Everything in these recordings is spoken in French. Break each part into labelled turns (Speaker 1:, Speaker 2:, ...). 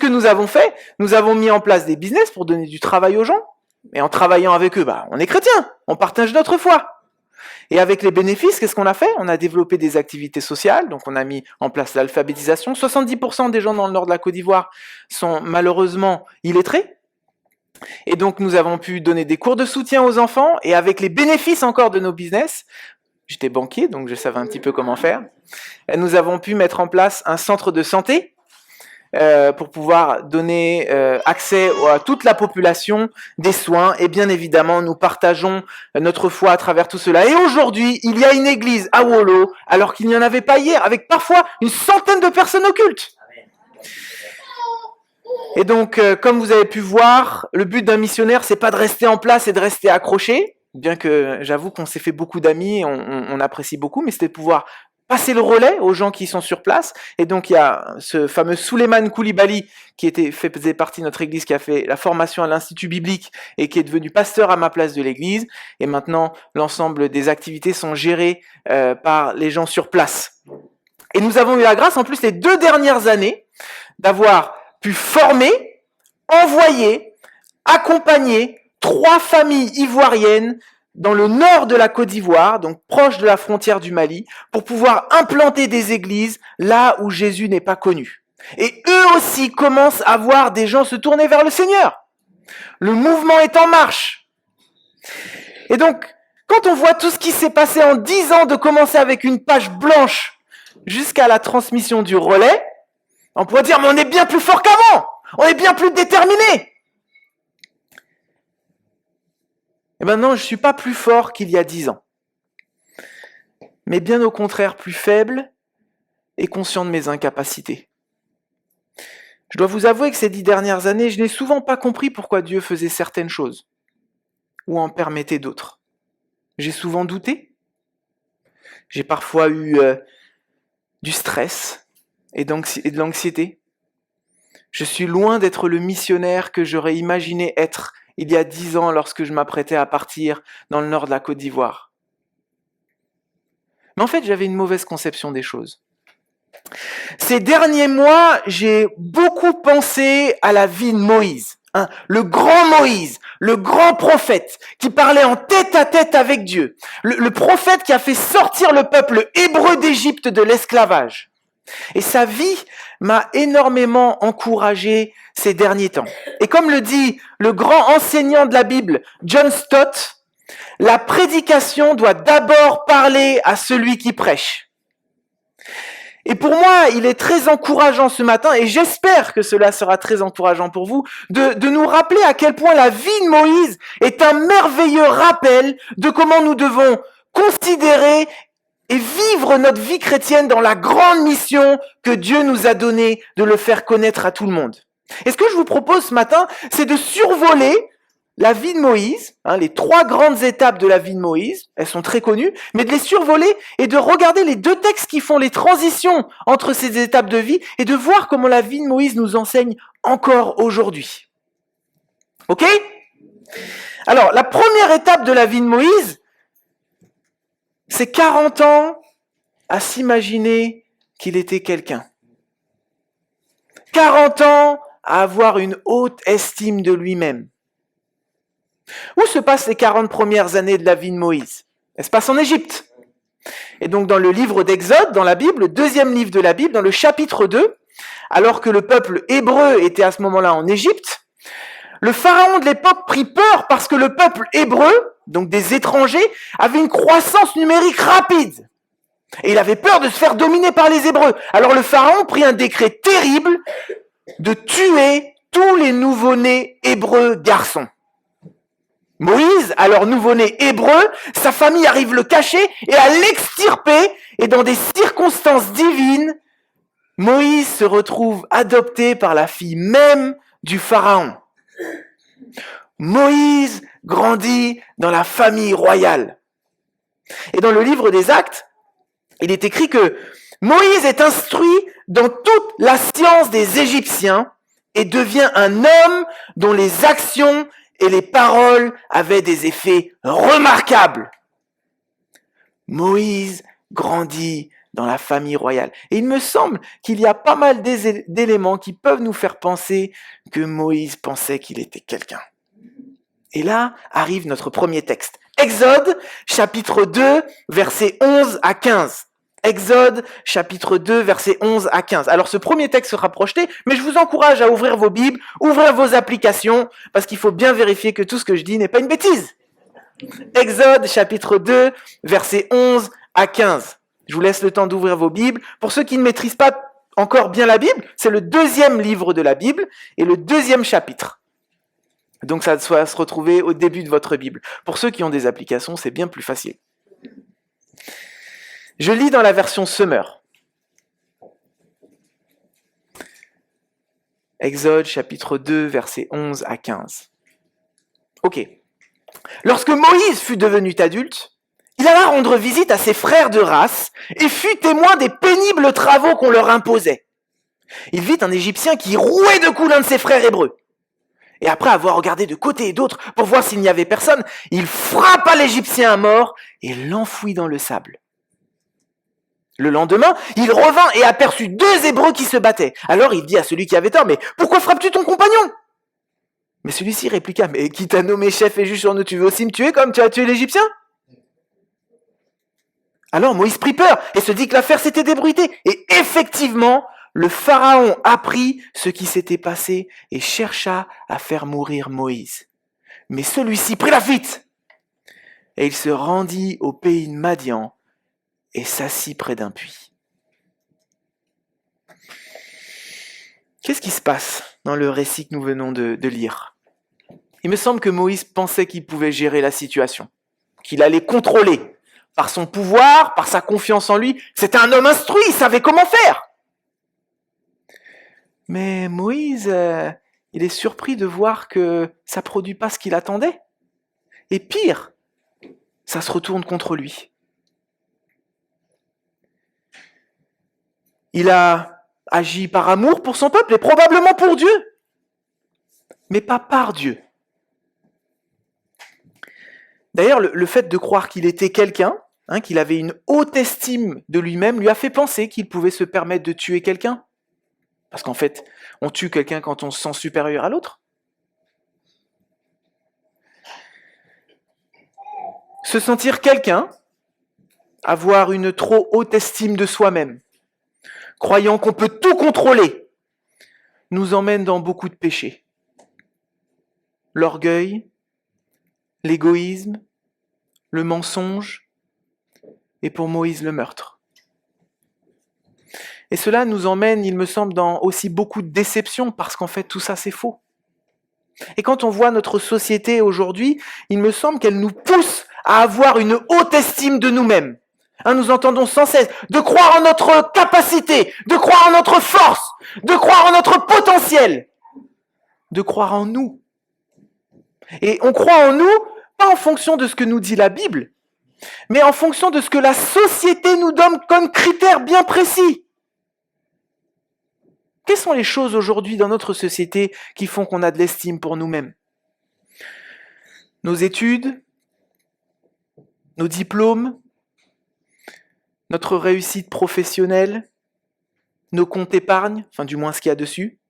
Speaker 1: que nous avons fait? Nous avons mis en place des business pour donner du travail aux gens. Et en travaillant avec eux, on est chrétiens, on partage notre foi. Et avec les bénéfices, qu'est-ce qu'on a fait? On a développé des activités sociales, donc on a mis en place l'alphabétisation. 70% des gens dans le nord de la Côte d'Ivoire sont malheureusement illettrés. Et donc nous avons pu donner des cours de soutien aux enfants, et avec les bénéfices encore de nos business, j'étais banquier, donc je savais un petit peu comment faire, et nous avons pu mettre en place un centre de santé, pour pouvoir donner accès à toute la population des soins. Et bien évidemment, nous partageons notre foi à travers tout cela. Et aujourd'hui, il y a une église à Wolo, alors qu'il n'y en avait pas hier, avec parfois une centaine de personnes occultes. Et donc, comme vous avez pu voir, le but d'un missionnaire, c'est pas de rester en place et de rester accroché, bien que j'avoue qu'on s'est fait beaucoup d'amis, on apprécie beaucoup, mais c'était de pouvoir passer le relais aux gens qui sont sur place. Et donc il y a ce fameux Souleymane Koulibaly qui faisait partie de notre église, qui a fait la formation à l'Institut biblique et qui est devenu pasteur à ma place de l'église. Et maintenant, l'ensemble des activités sont gérées par les gens sur place. Et nous avons eu la grâce, en plus, les 2 dernières années, d'avoir pu former, envoyer, accompagner 3 familles ivoiriennes dans le nord de la Côte d'Ivoire, donc proche de la frontière du Mali, pour pouvoir implanter des églises là où Jésus n'est pas connu. Et eux aussi commencent à voir des gens se tourner vers le Seigneur. Le mouvement est en marche. Et donc, quand on voit tout ce qui s'est passé en 10 ans, de commencer avec une page blanche jusqu'à la transmission du relais, on pourrait dire, mais on est bien plus fort qu'avant, on est bien plus déterminé. Et maintenant, je ne suis pas plus fort qu'il y a 10 ans, mais bien au contraire plus faible et conscient de mes incapacités. Je dois vous avouer que ces 10 dernières années, je n'ai souvent pas compris pourquoi Dieu faisait certaines choses ou en permettait d'autres. J'ai souvent douté. J'ai parfois eu du stress et de l'anxiété. Je suis loin d'être le missionnaire que j'aurais imaginé être il y a 10 ans lorsque je m'apprêtais à partir dans le nord de la Côte d'Ivoire. Mais en fait, j'avais une mauvaise conception des choses. Ces derniers mois, j'ai beaucoup pensé à la vie de Moïse, le grand Moïse, le grand prophète qui parlait en tête à tête avec Dieu, le prophète qui a fait sortir le peuple hébreu d'Égypte de l'esclavage. Et sa vie m'a énormément encouragé ces derniers temps. Et comme le dit le grand enseignant de la Bible, John Stott, la prédication doit d'abord parler à celui qui prêche. Et pour moi, il est très encourageant ce matin, et j'espère que cela sera très encourageant pour vous, de nous rappeler à quel point la vie de Moïse est un merveilleux rappel de comment nous devons considérer et vivre notre vie chrétienne dans la grande mission que Dieu nous a donnée de le faire connaître à tout le monde. Et ce que je vous propose ce matin, c'est de survoler la vie de Moïse, les 3 grandes étapes de la vie de Moïse, elles sont très connues, mais de les survoler et de regarder les 2 textes qui font les transitions entre ces étapes de vie et de voir comment la vie de Moïse nous enseigne encore aujourd'hui. Ok ? Alors, la première étape de la vie de Moïse, c'est 40 ans à s'imaginer qu'il était quelqu'un. 40 ans à avoir une haute estime de lui-même. Où se passent les 40 premières années de la vie de Moïse? Elles se passent en Égypte. Et donc dans le livre d'Exode, dans la Bible, le 2e livre de la Bible, dans le chapitre 2, alors que le peuple hébreu était à ce moment-là en Égypte, le pharaon de l'époque prit peur parce que le peuple hébreu, donc des étrangers, avait une croissance numérique rapide. Et il avait peur de se faire dominer par les Hébreux. Alors le pharaon prit un décret terrible de tuer tous les nouveau-nés hébreux garçons. Moïse, alors nouveau-né hébreu, sa famille arrive le cacher et à l'extirper, et dans des circonstances divines, Moïse se retrouve adopté par la fille même du pharaon. Moïse grandit dans la famille royale. Et dans le livre des Actes, il est écrit que Moïse est instruit dans toute la science des Égyptiens et devient un homme dont les actions et les paroles avaient des effets remarquables. Moïse grandit dans la famille royale. Et il me semble qu'il y a pas mal d'éléments qui peuvent nous faire penser que Moïse pensait qu'il était quelqu'un. Et là arrive notre premier texte. Exode, chapitre 2, versets 11 à 15. Exode, chapitre 2, versets 11 à 15. Alors ce premier texte sera projeté, mais je vous encourage à ouvrir vos Bibles, ouvrir vos applications, parce qu'il faut bien vérifier que tout ce que je dis n'est pas une bêtise. Exode, chapitre 2, versets 11 à 15. Je vous laisse le temps d'ouvrir vos Bibles. Pour ceux qui ne maîtrisent pas encore bien la Bible, c'est le 2e livre de la Bible et le 2e chapitre. Donc ça doit se retrouver au début de votre Bible. Pour ceux qui ont des applications, c'est bien plus facile. Je lis dans la version Summer. Exode chapitre 2, versets 11 à 15. Ok. Lorsque Moïse fut devenu adulte, il alla rendre visite à ses frères de race et fut témoin des pénibles travaux qu'on leur imposait. Il vit un Égyptien qui rouait de coups l'un de ses frères hébreux. Et après avoir regardé de côté et d'autre pour voir s'il n'y avait personne, il frappa l'Égyptien à mort et l'enfouit dans le sable. Le lendemain, il revint et aperçut 2 Hébreux qui se battaient. Alors il dit à celui qui avait tort, « Mais pourquoi frappes-tu ton compagnon ?» Mais celui-ci répliqua, « Mais qui t'a nommé chef et juge sur nous, tu veux aussi me tuer comme tu as tué l'Égyptien ?» Alors Moïse prit peur et se dit que l'affaire s'était débruitée. Et effectivement, le Pharaon apprit ce qui s'était passé et chercha à faire mourir Moïse. Mais celui-ci prit la fuite. Et il se rendit au pays de Madian et s'assit près d'un puits. Qu'est-ce qui se passe dans le récit que nous venons de lire ? Il me semble que Moïse pensait qu'il pouvait gérer la situation, qu'il allait contrôler par son pouvoir, par sa confiance en lui. C'était un homme instruit, il savait comment faire. Mais Moïse, il est surpris de voir que ça ne produit pas ce qu'il attendait. Et pire, ça se retourne contre lui. Il a agi par amour pour son peuple et probablement pour Dieu, mais pas par Dieu. D'ailleurs, le fait de croire qu'il était quelqu'un, qu'il avait une haute estime de lui-même, lui a fait penser qu'il pouvait se permettre de tuer quelqu'un. Parce qu'en fait, on tue quelqu'un quand on se sent supérieur à l'autre. Se sentir quelqu'un, avoir une trop haute estime de soi-même, croyant qu'on peut tout contrôler, nous emmène dans beaucoup de péchés. L'orgueil, l'égoïsme, le mensonge, et pour Moïse, le meurtre. Et cela nous emmène, il me semble, dans aussi beaucoup de déceptions, parce qu'en fait, tout ça, c'est faux. Et quand on voit notre société aujourd'hui, il me semble qu'elle nous pousse à avoir une haute estime de nous-mêmes. Nous entendons sans cesse de croire en notre capacité, de croire en notre force, de croire en notre potentiel, de croire en nous. Et on croit en nous, pas en fonction de ce que nous dit la Bible, mais en fonction de ce que la société nous donne comme critères bien précis. Quelles sont les choses aujourd'hui dans notre société qui font qu'on a de l'estime pour nous-mêmes ? Nos études, nos diplômes, notre réussite professionnelle, nos comptes épargne, enfin du moins ce qu'il y a dessus,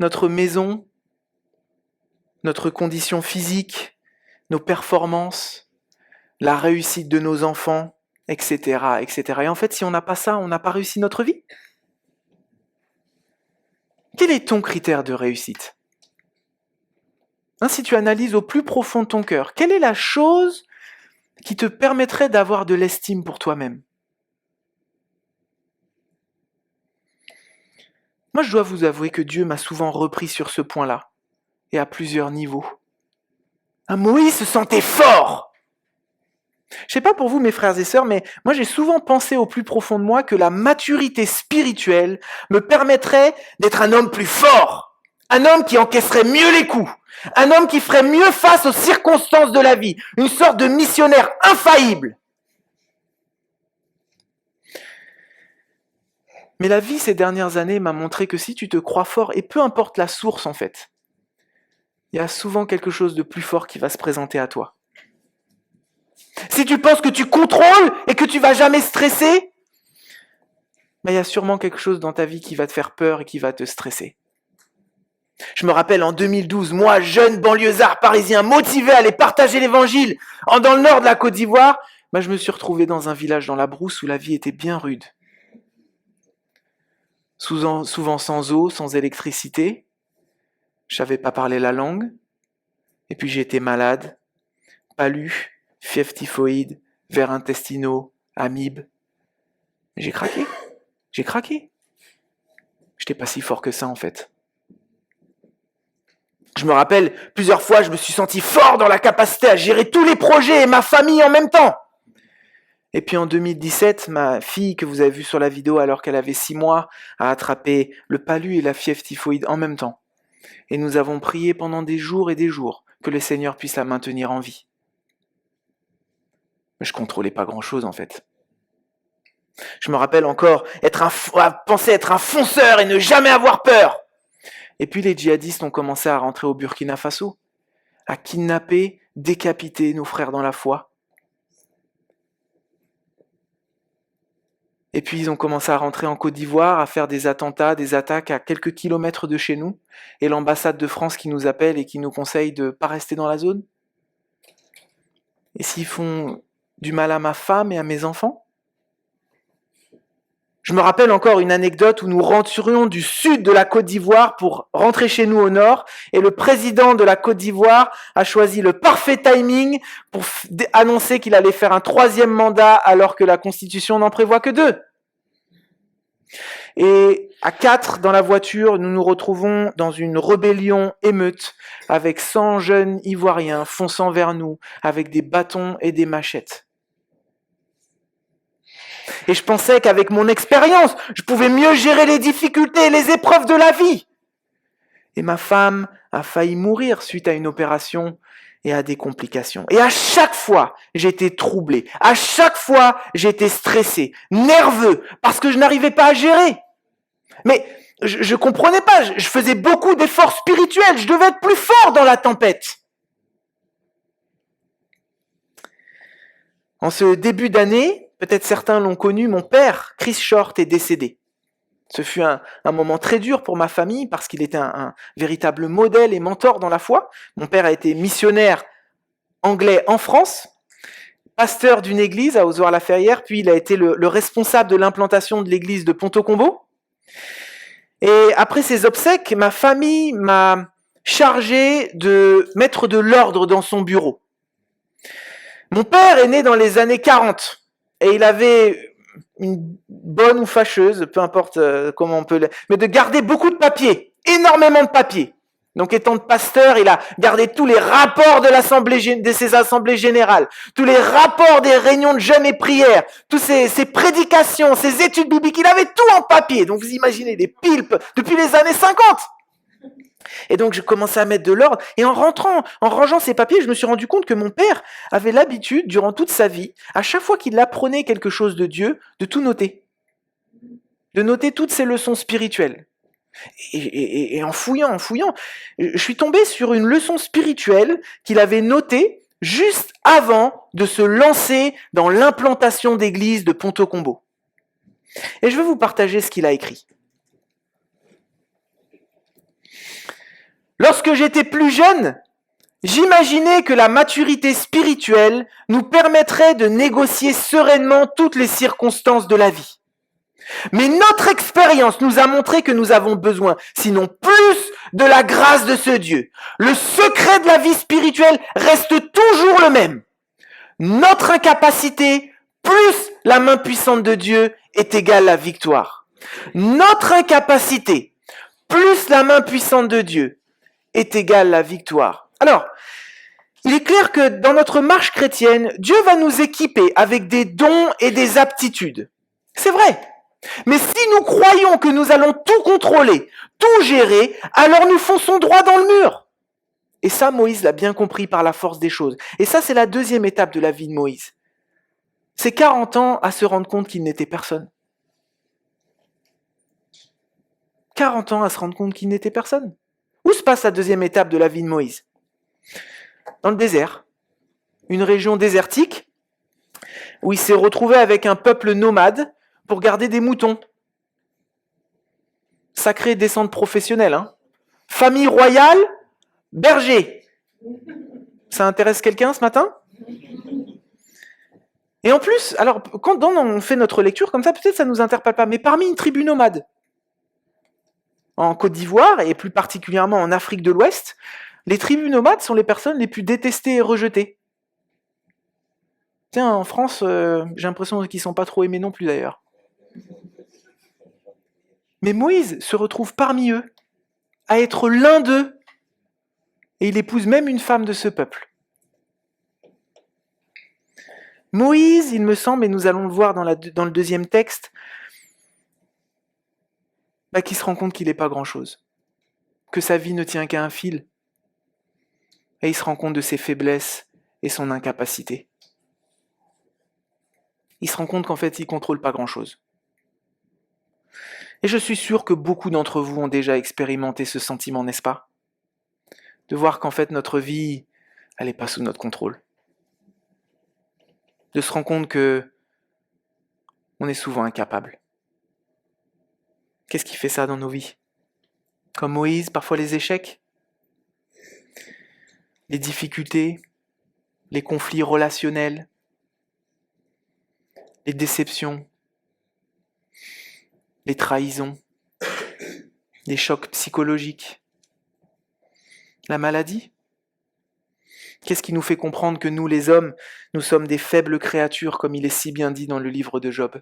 Speaker 1: notre maison, notre condition physique, nos performances, la réussite de nos enfants, etc., etc. Et en fait, si on n'a pas ça, on n'a pas réussi notre vie. Quel est ton critère de réussite ? Si tu analyses au plus profond de ton cœur, quelle est la chose qui te permettrait d'avoir de l'estime pour toi-même ? Moi, je dois vous avouer que Dieu m'a souvent repris sur ce point-là, et à plusieurs niveaux. Moïse se sentait fort. Je sais pas pour vous, mes frères et sœurs, mais moi j'ai souvent pensé au plus profond de moi que la maturité spirituelle me permettrait d'être un homme plus fort, un homme qui encaisserait mieux les coups, un homme qui ferait mieux face aux circonstances de la vie, une sorte de missionnaire infaillible. Mais la vie ces dernières années m'a montré que si tu te crois fort, et peu importe la source en fait, il y a souvent quelque chose de plus fort qui va se présenter à toi. Si tu penses que tu contrôles et que tu vas jamais stresser, il y a sûrement quelque chose dans ta vie qui va te faire peur et qui va te stresser. Je me rappelle en 2012, moi, jeune banlieusard parisien, motivé à aller partager l'évangile dans le nord de la Côte d'Ivoire, je me suis retrouvé dans un village dans la brousse où la vie était bien rude. Souvent sans eau, sans électricité. Je savais pas parler la langue. Et puis j'ai été malade, palu, fièvre typhoïde, vers intestinaux, amibes. J'ai craqué. J'étais pas si fort que ça en fait. Je me rappelle, plusieurs fois, je me suis senti fort dans la capacité à gérer tous les projets et ma famille en même temps. Et puis en 2017, ma fille que vous avez vue sur la vidéo alors qu'elle avait 6 mois a attrapé le palu et la fièvre typhoïde en même temps. Et nous avons prié pendant des jours et des jours que le Seigneur puisse la maintenir en vie. Mais je contrôlais pas grand-chose en fait. Je me rappelle encore penser être un fonceur et ne jamais avoir peur. Et puis les djihadistes ont commencé à rentrer au Burkina Faso, à kidnapper, décapiter nos frères dans la foi. Et puis ils ont commencé à rentrer en Côte d'Ivoire, à faire des attentats, des attaques à quelques kilomètres de chez nous, et l'ambassade de France qui nous appelle et qui nous conseille de ne pas rester dans la zone. Et s'ils font du mal à ma femme et à mes enfants? Je me rappelle encore une anecdote où nous rentrions du sud de la Côte d'Ivoire pour rentrer chez nous au nord, et le président de la Côte d'Ivoire a choisi le parfait timing pour annoncer qu'il allait faire un 3e mandat alors que la Constitution n'en prévoit que 2. Et à 4 dans la voiture, nous nous retrouvons dans une rébellion émeute avec 100 jeunes Ivoiriens fonçant vers nous avec des bâtons et des machettes. Et je pensais qu'avec mon expérience, je pouvais mieux gérer les difficultés et les épreuves de la vie. Et ma femme a failli mourir suite à une opération et à des complications. Et à chaque fois, j'étais troublé. À chaque fois, j'étais stressé, nerveux, parce que je n'arrivais pas à gérer. Mais je comprenais pas. Je faisais beaucoup d'efforts spirituels. Je devais être plus fort dans la tempête. En ce début d'année, peut-être certains l'ont connu, mon père, Chris Short, est décédé. Ce fut un moment très dur pour ma famille parce qu'il était un véritable modèle et mentor dans la foi. Mon père a été missionnaire anglais en France, pasteur d'une église à Ozoir-la-Ferrière, puis il a été le responsable de l'implantation de l'église de Ponto-Combo. Et après ses obsèques, ma famille m'a chargé de mettre de l'ordre dans son bureau. Mon père est né dans les années 40 et il avait une bonne ou fâcheuse, peu importe comment on peut, mais de garder beaucoup de papiers, énormément de papiers. Donc étant pasteur, il a gardé tous les rapports de ses assemblées générales, tous les rapports des réunions de jeûne et prières, toutes ses prédications, ses études bibliques, il avait tout en papier. Donc vous imaginez des piles depuis les années 50. Et donc je commençais à mettre de l'ordre, et en rangeant ces papiers, je me suis rendu compte que mon père avait l'habitude, durant toute sa vie, à chaque fois qu'il apprenait quelque chose de Dieu, de tout noter. De noter toutes ses leçons spirituelles. Et en fouillant, je suis tombé sur une leçon spirituelle qu'il avait notée juste avant de se lancer dans l'implantation d'église de Ponto-Combo. Et je vais vous partager ce qu'il a écrit. Lorsque j'étais plus jeune, j'imaginais que la maturité spirituelle nous permettrait de négocier sereinement toutes les circonstances de la vie. Mais notre expérience nous a montré que nous avons besoin, sinon plus, de la grâce de ce Dieu. Le secret de la vie spirituelle reste toujours le même. Notre incapacité plus la main puissante de Dieu est égale à la victoire. Notre incapacité plus la main puissante de Dieu est égale à la victoire. Alors, il est clair que dans notre marche chrétienne, Dieu va nous équiper avec des dons et des aptitudes. C'est vrai. Mais si nous croyons que nous allons tout contrôler, tout gérer, alors nous fonçons droit dans le mur. Et ça, Moïse l'a bien compris par la force des choses. Et ça, c'est la deuxième étape de la vie de Moïse. C'est 40 ans à se rendre compte qu'il n'était personne. 40 ans à se rendre compte qu'il n'était personne. Où se passe la deuxième étape de la vie de Moïse? Dans le désert. Une région désertique où il s'est retrouvé avec un peuple nomade pour garder des moutons. Sacrée descente professionnelle, hein. Famille royale, berger. Ça intéresse quelqu'un ce matin? Et en plus, alors, quand on fait notre lecture comme ça, peut-être ça ne nous interpelle pas, mais parmi une tribu nomade, en Côte d'Ivoire, et plus particulièrement en Afrique de l'Ouest, les tribus nomades sont les personnes les plus détestées et rejetées. Tiens, en France, j'ai l'impression qu'ils ne sont pas trop aimés non plus d'ailleurs. Mais Moïse se retrouve parmi eux, à être l'un d'eux, et il épouse même une femme de ce peuple. Moïse, il me semble, et nous allons le voir dans le deuxième texte, qu'il se rend compte qu'il n'est pas grand-chose, que sa vie ne tient qu'à un fil, et il se rend compte de ses faiblesses et son incapacité. Il se rend compte qu'en fait, il ne contrôle pas grand-chose. Et je suis sûr que beaucoup d'entre vous ont déjà expérimenté ce sentiment, n'est-ce pas? De voir qu'en fait, notre vie, elle n'est pas sous notre contrôle. De se rendre compte que on est souvent incapable. Qu'est-ce qui fait ça dans nos vies? Comme Moïse, parfois les échecs, les difficultés, les conflits relationnels, les déceptions, les trahisons, les chocs psychologiques, la maladie. Qu'est-ce qui nous fait comprendre que nous, les hommes, nous sommes des faibles créatures, comme il est si bien dit dans le livre de Job?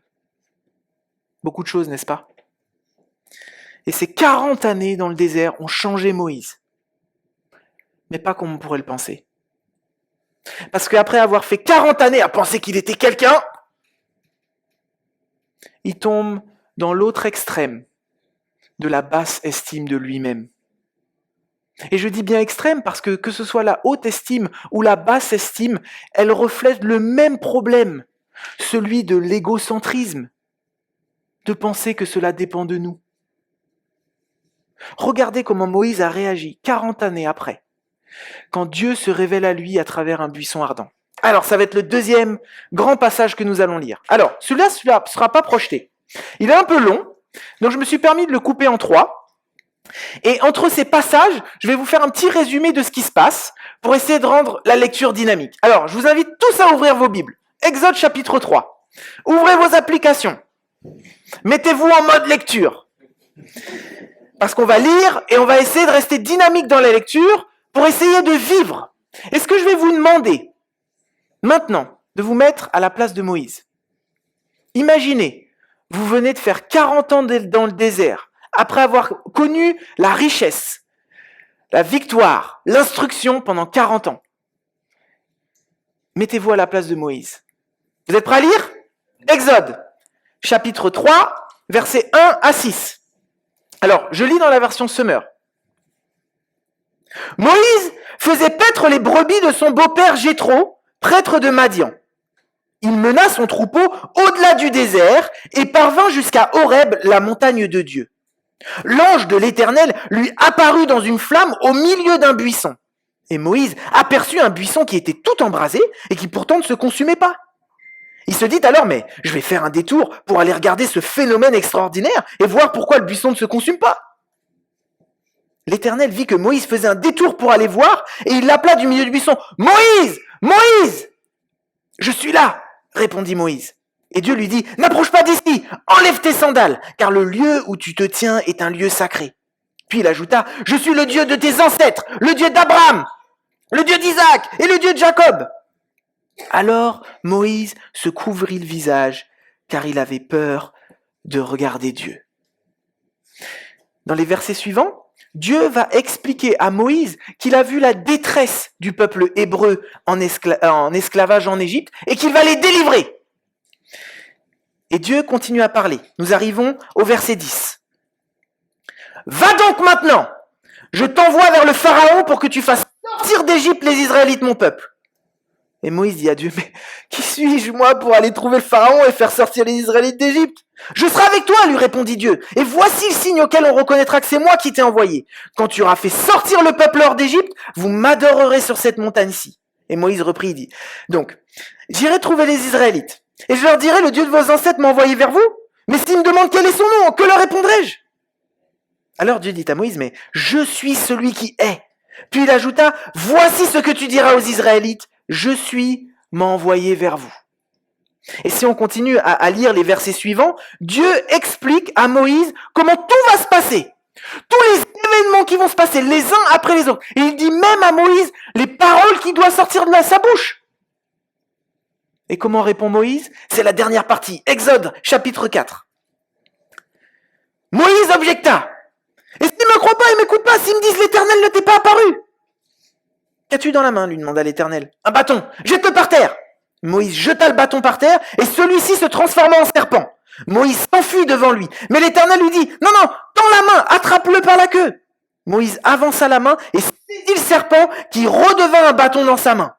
Speaker 1: Beaucoup de choses, n'est-ce pas? Et ces 40 années dans le désert ont changé Moïse. Mais pas comme on pourrait le penser. Parce qu'après avoir fait 40 années à penser qu'il était quelqu'un, il tombe dans l'autre extrême de la basse estime de lui-même. Et je dis bien extrême parce que ce soit la haute estime ou la basse estime, elle reflète le même problème, celui de l'égocentrisme, de penser que cela dépend de nous. Regardez comment Moïse a réagi 40 années après, quand Dieu se révèle à lui à travers un buisson ardent. Alors, ça va être le deuxième grand passage que nous allons lire. Alors, celui-là ne sera pas projeté. Il est un peu long, donc je me suis permis de le couper en 3. Et entre ces passages, je vais vous faire un petit résumé de ce qui se passe pour essayer de rendre la lecture dynamique. Alors, je vous invite tous à ouvrir vos Bibles. Exode chapitre 3. Ouvrez vos applications. Mettez-vous en mode lecture. Parce qu'on va lire et on va essayer de rester dynamique dans la lecture pour essayer de vivre. Et ce que je vais vous demander maintenant, de vous mettre à la place de Moïse. Imaginez, vous venez de faire 40 ans dans le désert, après avoir connu la richesse, la victoire, l'instruction pendant 40 ans. Mettez-vous à la place de Moïse. Vous êtes prêts à lire? Exode, chapitre 3, versets 1 à 6. Alors, je lis dans la version Summer. Moïse faisait paître les brebis de son beau-père Jéthro, prêtre de Madian. Il mena son troupeau au-delà du désert et parvint jusqu'à Horeb, la montagne de Dieu. L'ange de l'Éternel lui apparut dans une flamme au milieu d'un buisson. Et Moïse aperçut un buisson qui était tout embrasé et qui pourtant ne se consumait pas. Il se dit alors, mais je vais faire un détour pour aller regarder ce phénomène extraordinaire et voir pourquoi le buisson ne se consume pas. L'Éternel vit que Moïse faisait un détour pour aller voir et il l'appela du milieu du buisson. « Moïse! Moïse !»« Je suis là !» répondit Moïse. Et Dieu lui dit, « N'approche pas d'ici, enlève tes sandales, car le lieu où tu te tiens est un lieu sacré. » Puis il ajouta, « Je suis le Dieu de tes ancêtres, le Dieu d'Abraham, le Dieu d'Isaac et le Dieu de Jacob. » Alors Moïse se couvrit le visage, car il avait peur de regarder Dieu. Dans les versets suivants, Dieu va expliquer à Moïse qu'il a vu la détresse du peuple hébreu en esclavage en Égypte et qu'il va les délivrer. Et Dieu continue à parler. Nous arrivons au verset 10. « Va donc maintenant, je t'envoie vers le Pharaon pour que tu fasses sortir d'Égypte les Israélites, mon peuple. » Et Moïse dit à Dieu, « Mais qui suis-je, moi, pour aller trouver le Pharaon et faire sortir les Israélites d'Égypte ?»« Je serai avec toi, lui répondit Dieu. Et voici le signe auquel on reconnaîtra que c'est moi qui t'ai envoyé. Quand tu auras fait sortir le peuple hors d'Égypte, vous m'adorerez sur cette montagne-ci. » Et Moïse reprit, il dit, « Donc, j'irai trouver les Israélites. Et je leur dirai, le Dieu de vos ancêtres m'a envoyé vers vous. Mais s'ils me demandent quel est son nom, que leur répondrai-je » Alors Dieu dit à Moïse, mais je suis celui qui est. Puis il ajouta, voici ce que tu diras aux Israélites, je suis m'a envoyé vers vous. Et si on continue à lire les versets suivants, Dieu explique à Moïse comment tout va se passer. Tous les événements qui vont se passer les uns après les autres. Et il dit même à Moïse les paroles qui doivent sortir de sa bouche. Et comment répond Moïse? C'est la dernière partie. Exode, chapitre 4. Moïse objecta. Et s'ils ne me croient pas et ne m'écoutent pas, s'ils me disent l'Éternel ne t'est pas apparu. Qu'as-tu dans la main? Lui demanda l'Éternel. Un bâton. Jette-le par terre. Moïse jeta le bâton par terre et celui-ci se transforma en serpent. Moïse s'enfuit devant lui. Mais l'Éternel lui dit, non, tends la main, attrape-le par la queue. Moïse avança la main et saisit le serpent qui redevint un bâton dans sa main.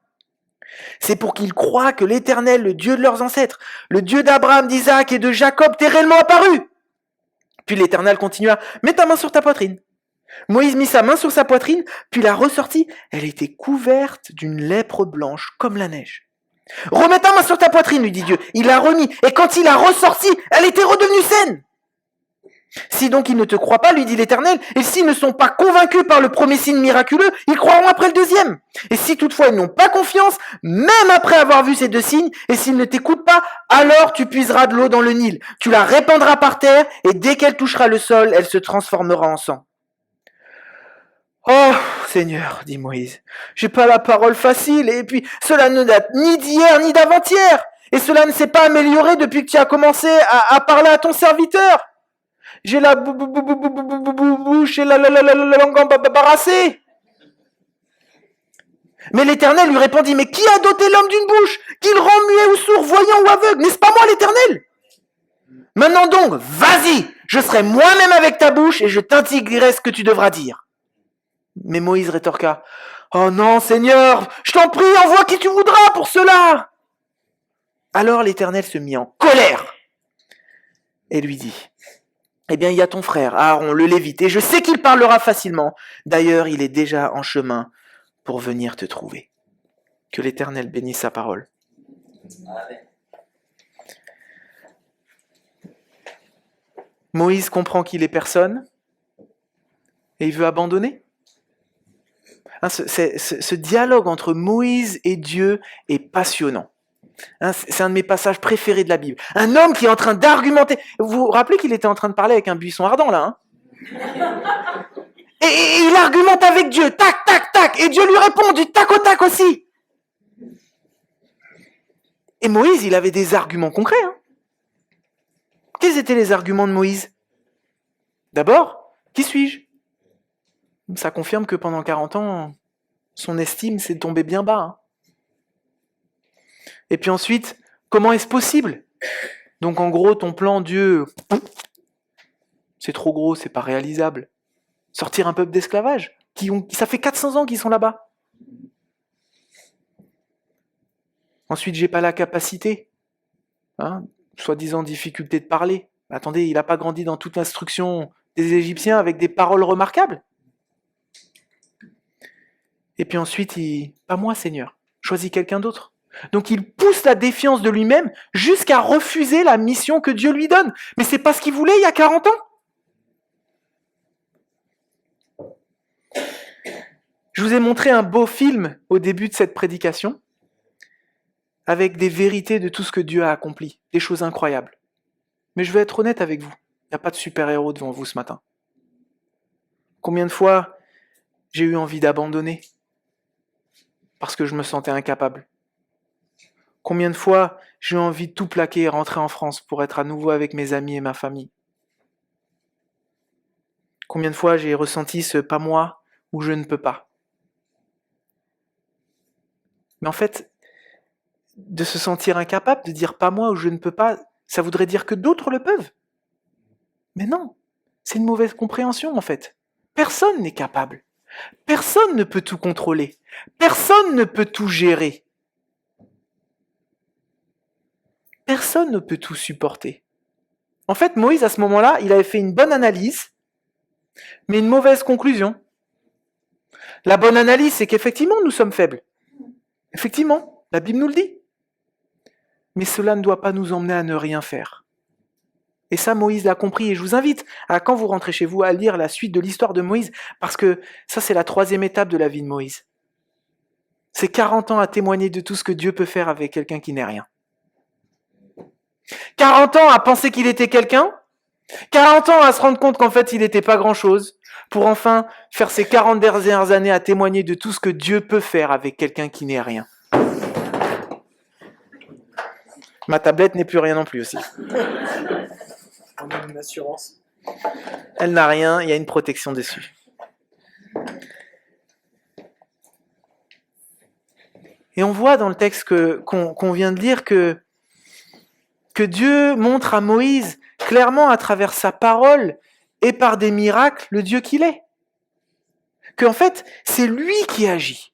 Speaker 1: C'est pour qu'ils croient que l'Éternel, le Dieu de leurs ancêtres, le Dieu d'Abraham, d'Isaac et de Jacob, t'est réellement apparu. Puis l'Éternel continua, mets ta main sur ta poitrine. Moïse mit sa main sur sa poitrine, puis la ressortit. Elle était couverte d'une lèpre blanche comme la neige. Remets ta main sur ta poitrine, lui dit Dieu. Il l'a remis, et quand il l'a ressortie, elle était redevenue saine. Si donc ils ne te croient pas, lui dit l'Éternel, et s'ils ne sont pas convaincus par le premier signe miraculeux, ils croiront après le deuxième. Et si toutefois ils n'ont pas confiance, même après avoir vu ces deux signes, et s'ils ne t'écoutent pas, alors tu puiseras de l'eau dans le Nil. Tu la répandras par terre, et dès qu'elle touchera le sol, elle se transformera en sang. Oh, Seigneur, dit Moïse, j'ai pas la parole facile, et puis cela ne date ni d'hier ni d'avant-hier, et cela ne s'est pas amélioré depuis que tu as commencé à parler à ton serviteur. J'ai la bouche et la langue embarrassée. Mais l'Éternel lui répondit, mais qui a doté l'homme d'une bouche, qu'il rend muet ou sourd, voyant ou aveugle? N'est-ce pas moi l'Éternel? Maintenant donc, vas-y, je serai moi-même avec ta bouche et je t'indiquerai ce que tu devras dire. Mais Moïse rétorqua, oh non, Seigneur, je t'en prie, envoie qui tu voudras pour cela. Alors l'Éternel se mit en colère et lui dit, eh bien, il y a ton frère, Aaron, le Lévite, et je sais qu'il parlera facilement. D'ailleurs, il est déjà en chemin pour venir te trouver. Que l'Éternel bénisse sa parole. Amen. Moïse comprend qu'il est personne et il veut abandonner. Ce dialogue entre Moïse et Dieu est passionnant. C'est un de mes passages préférés de la Bible. Un homme qui est en train d'argumenter. Vous vous rappelez qu'il était en train de parler avec un buisson ardent là, et il argumente avec Dieu, tac, tac, tac, et Dieu lui répond du tac au tac aussi. Et Moïse, il avait des arguments concrets. Quels étaient les arguments de Moïse? D'abord, qui suis-je? Ça confirme que pendant 40 ans, son estime s'est tombée bien bas. Et puis ensuite, comment est-ce possible? Donc en gros, ton plan, Dieu, c'est trop gros, c'est pas réalisable. Sortir un peuple d'esclavage, ça fait 400 ans qu'ils sont là-bas. Ensuite, j'ai pas la capacité. Soi-disant difficulté de parler. Attendez, il n'a pas grandi dans toute l'instruction des Égyptiens avec des paroles remarquables. Et puis ensuite, pas moi, Seigneur, choisis quelqu'un d'autre. Donc il pousse la défiance de lui-même jusqu'à refuser la mission que Dieu lui donne. Mais c'est pas ce qu'il voulait il y a 40 ans. Je vous ai montré un beau film au début de cette prédication, avec des vérités de tout ce que Dieu a accompli, des choses incroyables. Mais je vais être honnête avec vous, il n'y a pas de super-héros devant vous ce matin. Combien de fois j'ai eu envie d'abandonner parce que je me sentais incapable? Combien de fois j'ai eu envie de tout plaquer et rentrer en France pour être à nouveau avec mes amis et ma famille? Combien de fois j'ai ressenti ce « pas moi » ou « je ne peux pas ». Mais en fait, de se sentir incapable, de dire « pas moi » ou « je ne peux pas », ça voudrait dire que d'autres le peuvent. Mais non, c'est une mauvaise compréhension en fait. Personne n'est capable. Personne ne peut tout contrôler. Personne ne peut tout gérer. Personne ne peut tout supporter. En fait, Moïse, à ce moment-là, il avait fait une bonne analyse, mais une mauvaise conclusion. La bonne analyse, c'est qu'effectivement, nous sommes faibles. Effectivement, la Bible nous le dit. Mais cela ne doit pas nous emmener à ne rien faire. Et ça, Moïse l'a compris. Et je vous invite, quand vous rentrez chez vous, à lire la suite de l'histoire de Moïse, parce que ça, c'est la 3e étape de la vie de Moïse. C'est 40 ans à témoigner de tout ce que Dieu peut faire avec quelqu'un qui n'est rien. 40 ans à penser qu'il était quelqu'un, 40 ans à se rendre compte qu'en fait, il n'était pas grand-chose, pour enfin faire ces 40 dernières années à témoigner de tout ce que Dieu peut faire avec quelqu'un qui n'est rien. Ma tablette n'est plus rien non plus aussi.
Speaker 2: On a une assurance.
Speaker 1: Elle n'a rien, il y a une protection dessus. Et on voit dans le texte qu'on vient de lire que Dieu montre à Moïse clairement à travers sa parole et par des miracles le Dieu qu'il est. Qu'en fait, c'est lui qui agit,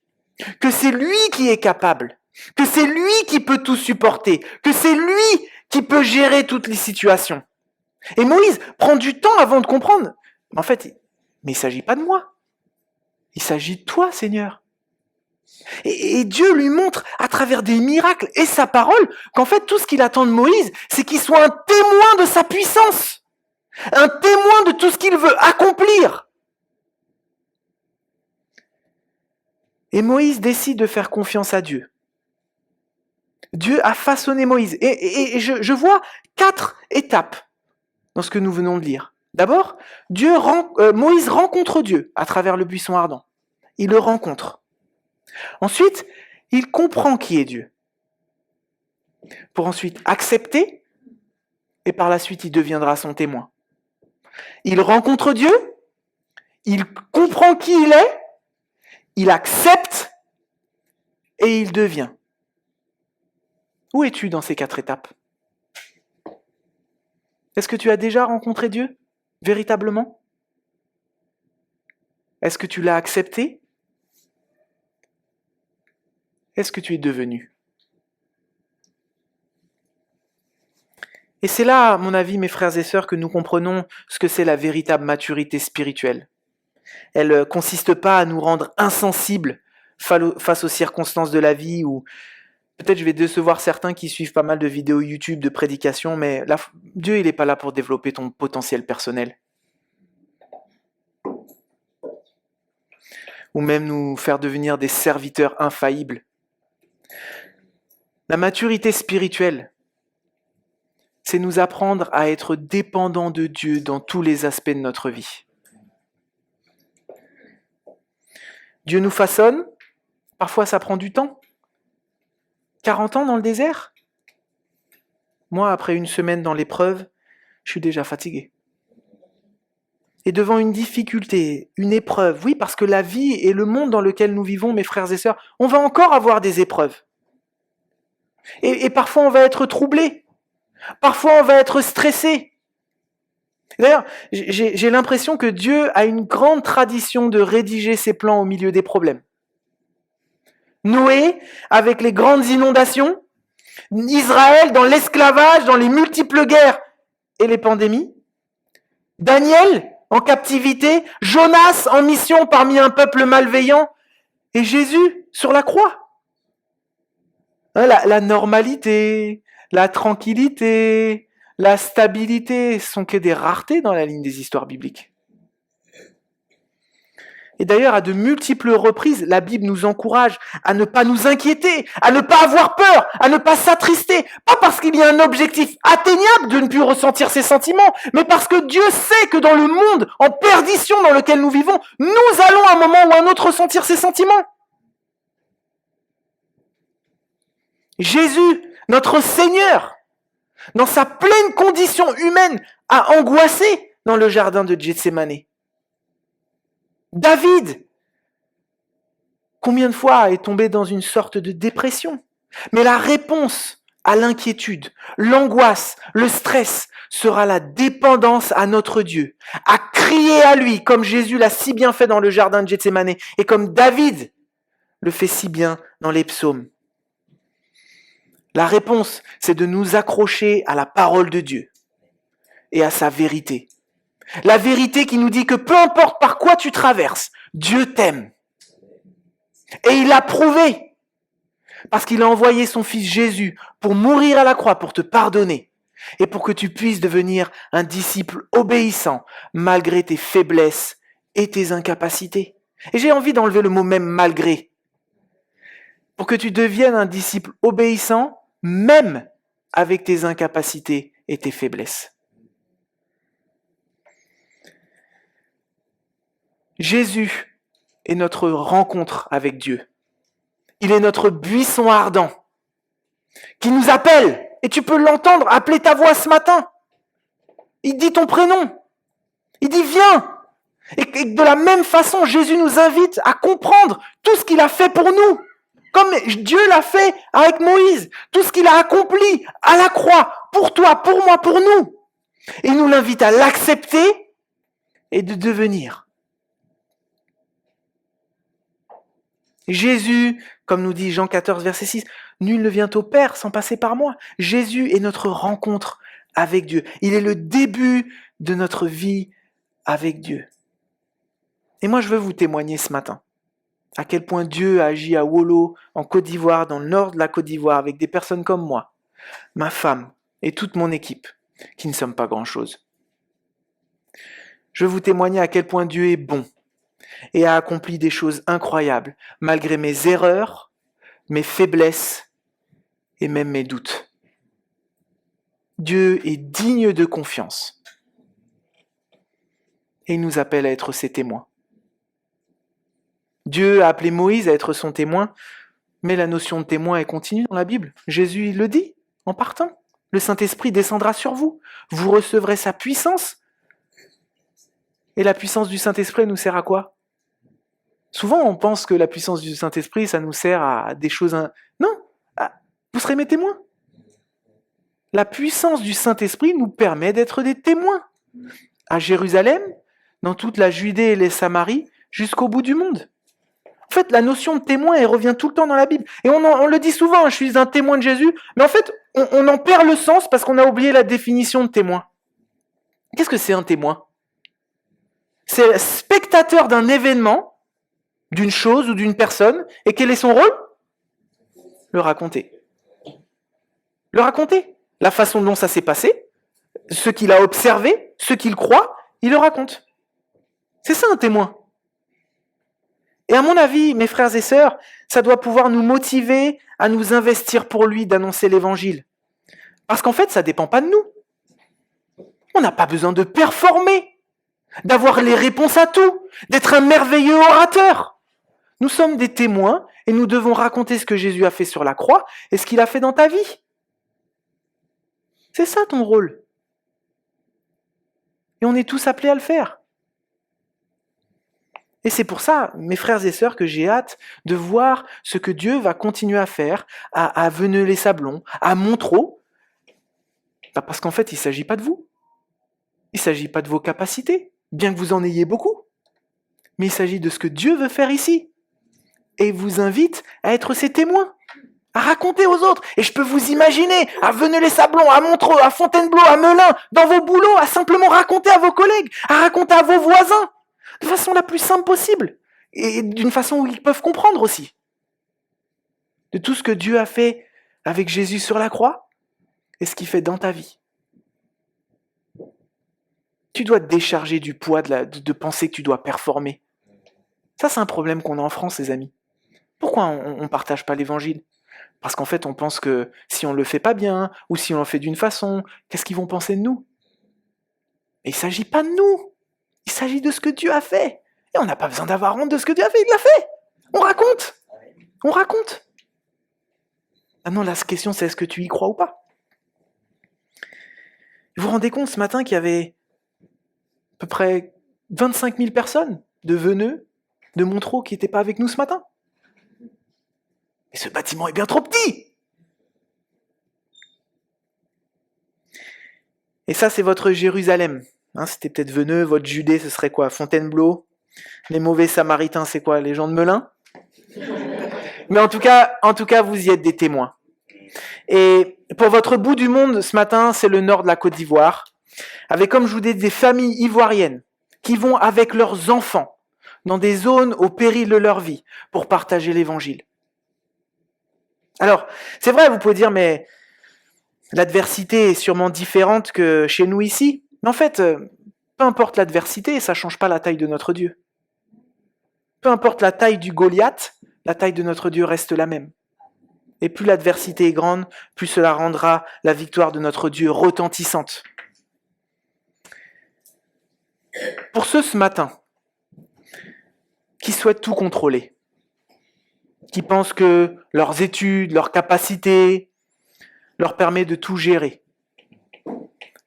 Speaker 1: que c'est lui qui est capable, que c'est lui qui peut tout supporter, que c'est lui qui peut gérer toutes les situations. Et Moïse prend du temps avant de comprendre. En fait, mais il ne s'agit pas de moi. Il s'agit de toi, Seigneur. Et Dieu lui montre à travers des miracles et sa parole qu'en fait tout ce qu'il attend de Moïse, c'est qu'il soit un témoin de sa puissance, un témoin de tout ce qu'il veut accomplir. Et Moïse décide de faire confiance à Dieu. Dieu a façonné Moïse. Et je vois 4 étapes dans ce que nous venons de lire. D'abord, Moïse rencontre Dieu à travers le buisson ardent. Il le rencontre. Ensuite, il comprend qui est Dieu. Pour ensuite accepter, et par la suite, il deviendra son témoin. Il rencontre Dieu, il comprend qui il est, il accepte, et il devient. Où es-tu dans ces 4 étapes ? Est-ce que tu as déjà rencontré Dieu, véritablement ? Est-ce que tu l'as accepté ? Est-ce que tu es devenu ? Et c'est là, à mon avis, mes frères et sœurs, que nous comprenons ce que c'est la véritable maturité spirituelle. Elle ne consiste pas à nous rendre insensibles face aux circonstances de la vie, ou peut-être je vais décevoir certains qui suivent pas mal de vidéos YouTube, de prédications, mais Dieu, il n'est pas là pour développer ton potentiel personnel. Ou même nous faire devenir des serviteurs infaillibles. La maturité spirituelle, c'est nous apprendre à être dépendants de Dieu dans tous les aspects de notre vie. Dieu nous façonne, parfois ça prend du temps. 40 ans dans le désert ? Moi, après une semaine dans l'épreuve, je suis déjà fatigué. Et devant une difficulté, une épreuve, oui, parce que la vie et le monde dans lequel nous vivons, mes frères et sœurs, on va encore avoir des épreuves. Et parfois on va être troublé. Parfois on va être stressé. D'ailleurs, j'ai l'impression que Dieu a une grande tradition de rédiger ses plans au milieu des problèmes. Noé, avec les grandes inondations, Israël dans l'esclavage, dans les multiples guerres et les pandémies, Daniel en captivité, Jonas en mission parmi un peuple malveillant, et Jésus sur la croix. La normalité, la tranquillité, la stabilité sont que des raretés dans la ligne des histoires bibliques. Et d'ailleurs, à de multiples reprises, la Bible nous encourage à ne pas nous inquiéter, à ne pas avoir peur, à ne pas s'attrister. Pas parce qu'il y a un objectif atteignable de ne plus ressentir ces sentiments, mais parce que Dieu sait que dans le monde en perdition dans lequel nous vivons, nous allons à un moment ou à un autre ressentir ces sentiments. Jésus, notre Seigneur, dans sa pleine condition humaine, a angoissé dans le jardin de Gethsémane. David, combien de fois est tombé dans une sorte de dépression ? Mais la réponse à l'inquiétude, l'angoisse, le stress sera la dépendance à notre Dieu, à crier à lui comme Jésus l'a si bien fait dans le jardin de Gethsémane et comme David le fait si bien dans les psaumes. La réponse, c'est de nous accrocher à la parole de Dieu et à sa vérité. La vérité qui nous dit que peu importe par quoi tu traverses, Dieu t'aime. Et il l'a prouvé. Parce qu'il a envoyé son fils Jésus pour mourir à la croix, pour te pardonner. et pour que tu puisses devenir un disciple obéissant malgré tes faiblesses et tes incapacités. Et j'ai envie d'enlever le mot même malgré. Pour que tu deviennes un disciple obéissant même avec tes incapacités et tes faiblesses. Jésus est notre rencontre avec Dieu. Il est notre buisson ardent qui nous appelle. Et tu peux l'entendre appeler ta voix ce matin. Il dit ton prénom. Il dit viens. Et de la même façon, Jésus nous invite à comprendre tout ce qu'il a fait pour nous. Comme Dieu l'a fait avec Moïse. Tout ce qu'il a accompli à la croix. Pour toi, pour moi, pour nous. Et il nous l'invite à l'accepter et de devenir. Jésus, comme nous dit Jean 14, verset 6, nul ne vient au Père sans passer par moi. Jésus est notre rencontre avec Dieu. Il est le début de notre vie avec Dieu. Et moi, je veux vous témoigner ce matin à quel point Dieu a agi à Wolo, en Côte d'Ivoire, dans le nord de la Côte d'Ivoire, avec des personnes comme moi, ma femme et toute mon équipe, qui ne sommes pas grand-chose. Je veux vous témoigner à quel point Dieu est bon et a accompli des choses incroyables, malgré mes erreurs, mes faiblesses et même mes doutes. Dieu est digne de confiance et il nous appelle à être ses témoins. Dieu a appelé Moïse à être son témoin, mais la notion de témoin est continue dans la Bible. Jésus il le dit en partant. Le Saint-Esprit descendra sur vous. Vous recevrez sa puissance. Et la puissance du Saint-Esprit nous sert à quoi ? Souvent, on pense que la puissance du Saint-Esprit, ça nous sert à des choses... Non, vous serez mes témoins. La puissance du Saint-Esprit nous permet d'être des témoins. À Jérusalem, dans toute la Judée et les Samaries, jusqu'au bout du monde. En fait, la notion de témoin, elle revient tout le temps dans la Bible. Et on le dit souvent, je suis un témoin de Jésus, mais en fait, on en perd le sens parce qu'on a oublié la définition de témoin. Qu'est-ce que c'est un témoin ? C'est le spectateur d'un événement, d'une chose ou d'une personne, et quel est son rôle ? Le raconter. Le raconter. La façon dont ça s'est passé, ce qu'il a observé, ce qu'il croit, il le raconte. C'est ça un témoin. Et à mon avis, mes frères et sœurs, ça doit pouvoir nous motiver à nous investir pour lui, d'annoncer l'évangile. Parce qu'en fait, ça ne dépend pas de nous. On n'a pas besoin de performer, d'avoir les réponses à tout, d'être un merveilleux orateur. Nous sommes des témoins et nous devons raconter ce que Jésus a fait sur la croix et ce qu'il a fait dans ta vie. C'est ça ton rôle. Et on est tous appelés à le faire. Et c'est pour ça, mes frères et sœurs, que j'ai hâte de voir ce que Dieu va continuer à faire à Veneux-les-Sablons, à Montreux. Parce qu'en fait, il ne s'agit pas de vous. Il ne s'agit pas de vos capacités, bien que vous en ayez beaucoup. Mais il s'agit de ce que Dieu veut faire ici. Et il vous invite à être ses témoins, à raconter aux autres. Et je peux vous imaginer à Veneux-les-Sablons, à Montreux, à Fontainebleau, à Melun, dans vos boulots, à simplement raconter à vos collègues, à raconter à vos voisins, de façon la plus simple possible, et d'une façon où ils peuvent comprendre aussi. De tout ce que Dieu a fait avec Jésus sur la croix, et ce qu'il fait dans ta vie. Tu dois te décharger du poids de penser que tu dois performer. Ça, c'est un problème qu'on a en France, les amis. Pourquoi on ne partage pas l'évangile ? Parce qu'en fait, on pense que si on ne le fait pas bien, ou si on le fait d'une façon, qu'est-ce qu'ils vont penser de nous ? Et il ne s'agit pas de nous. Il s'agit de ce que Dieu a fait. Et on n'a pas besoin d'avoir honte de ce que Dieu a fait. Il l'a fait. On raconte. On raconte. Maintenant, la question, c'est est-ce que tu y crois ou pas ? Vous vous rendez compte ce matin qu'il y avait à peu près 25 000 personnes de Veneux, de Montreux qui n'étaient pas avec nous ce matin. Et ce bâtiment est bien trop petit. Et ça, c'est votre Jérusalem. C'était peut-être Veneux, votre Judée, ce serait quoi ? Fontainebleau. Les mauvais Samaritains, c'est quoi ? Les gens de Melun. Mais en tout cas, vous y êtes des témoins. Et pour votre bout du monde, ce matin, c'est le nord de la Côte d'Ivoire, avec, comme je vous dis, des familles ivoiriennes qui vont avec leurs enfants dans des zones au péril de leur vie pour partager l'évangile. Alors, c'est vrai, vous pouvez dire, mais L'adversité est sûrement différente que chez nous ici. Mais en fait, peu importe l'adversité, ça ne change pas la taille de notre Dieu. Peu importe la taille du Goliath, la taille de notre Dieu reste la même. Et plus l'adversité est grande, plus cela rendra la victoire de notre Dieu retentissante. Pour ceux ce matin qui souhaitent tout contrôler, qui pensent que leurs études, leurs capacités leur permettent de tout gérer,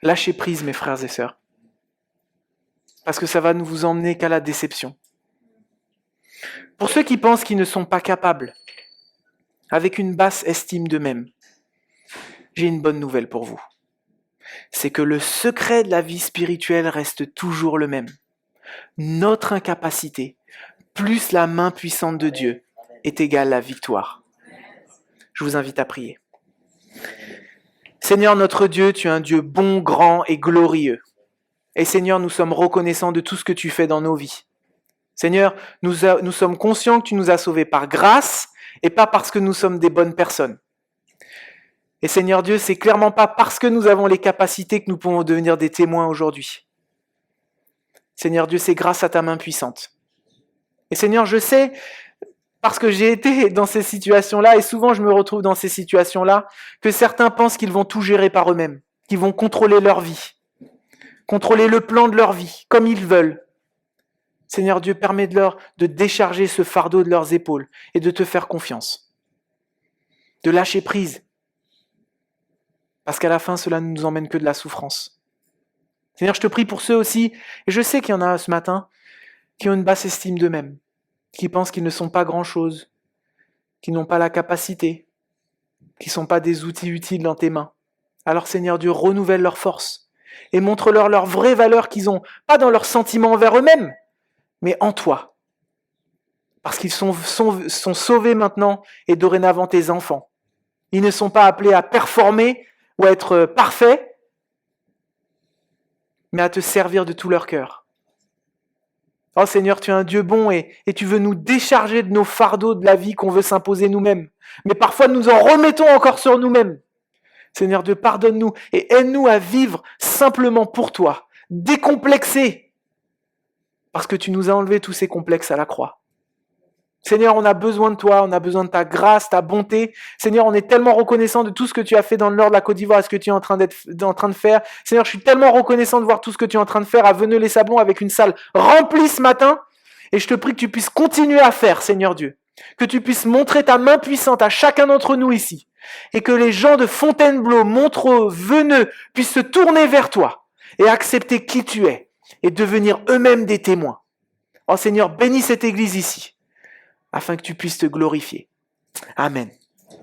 Speaker 1: lâchez prise, mes frères et sœurs, parce que ça va ne vous emmener qu'à la déception. Pour ceux qui pensent qu'ils ne sont pas capables, avec une basse estime d'eux-mêmes, j'ai une bonne nouvelle pour vous. C'est que le secret de la vie spirituelle reste toujours le même. Notre incapacité, plus la main puissante de Dieu, est égale à la victoire. Je vous invite à prier. Seigneur notre Dieu, tu es un Dieu bon, grand et glorieux. Et Seigneur, nous sommes reconnaissants de tout ce que tu fais dans nos vies. Seigneur, nous sommes conscients que tu nous as sauvés par grâce et pas parce que nous sommes des bonnes personnes. Et Seigneur Dieu, c'est clairement pas parce que nous avons les capacités que nous pouvons devenir des témoins aujourd'hui. Seigneur Dieu, c'est grâce à ta main puissante. Et Seigneur, je sais, parce que j'ai été dans ces situations-là, et souvent je me retrouve dans ces situations-là, que certains pensent qu'ils vont tout gérer par eux-mêmes, qu'ils vont contrôler leur vie, contrôler le plan de leur vie, comme ils veulent. Seigneur Dieu, permets-leur de décharger ce fardeau de leurs épaules et de te faire confiance, de lâcher prise. Parce qu'à la fin, cela ne nous emmène que de la souffrance. Seigneur, je te prie pour ceux aussi, et je sais qu'il y en a ce matin, qui ont une basse estime d'eux-mêmes, qui pensent qu'ils ne sont pas grand-chose, qui n'ont pas la capacité, qui ne sont pas des outils utiles dans tes mains. Alors Seigneur Dieu, renouvelle leur force et montre-leur leur vraie valeur qu'ils ont, pas dans leurs sentiments envers eux-mêmes, mais en toi. Parce qu'ils sont sauvés maintenant et dorénavant tes enfants. Ils ne sont pas appelés à performer ou à être parfaits, mais à te servir de tout leur cœur. Oh Seigneur, tu es un Dieu bon et tu veux nous décharger de nos fardeaux de la vie qu'on veut s'imposer nous-mêmes. Mais parfois nous en remettons encore sur nous-mêmes. Seigneur Dieu, pardonne-nous et aide-nous à vivre simplement pour toi, décomplexés, parce que tu nous as enlevé tous ces complexes à la croix. Seigneur, on a besoin de toi, on a besoin de ta grâce, ta bonté. Seigneur, on est tellement reconnaissant de tout ce que tu as fait dans le nord de la Côte d'Ivoire et ce que tu es en train de faire. Seigneur, je suis tellement reconnaissant de voir tout ce que tu es en train de faire à Veneux-les-Sablons avec une salle remplie ce matin. Et je te prie que tu puisses continuer à faire, Seigneur Dieu. Que tu puisses montrer ta main puissante à chacun d'entre nous ici. Et que les gens de Fontainebleau, Montreux, Veneux puissent se tourner vers toi et accepter qui tu es et devenir eux-mêmes des témoins. Oh Seigneur, bénis cette église ici, afin que tu puisses te glorifier. Amen.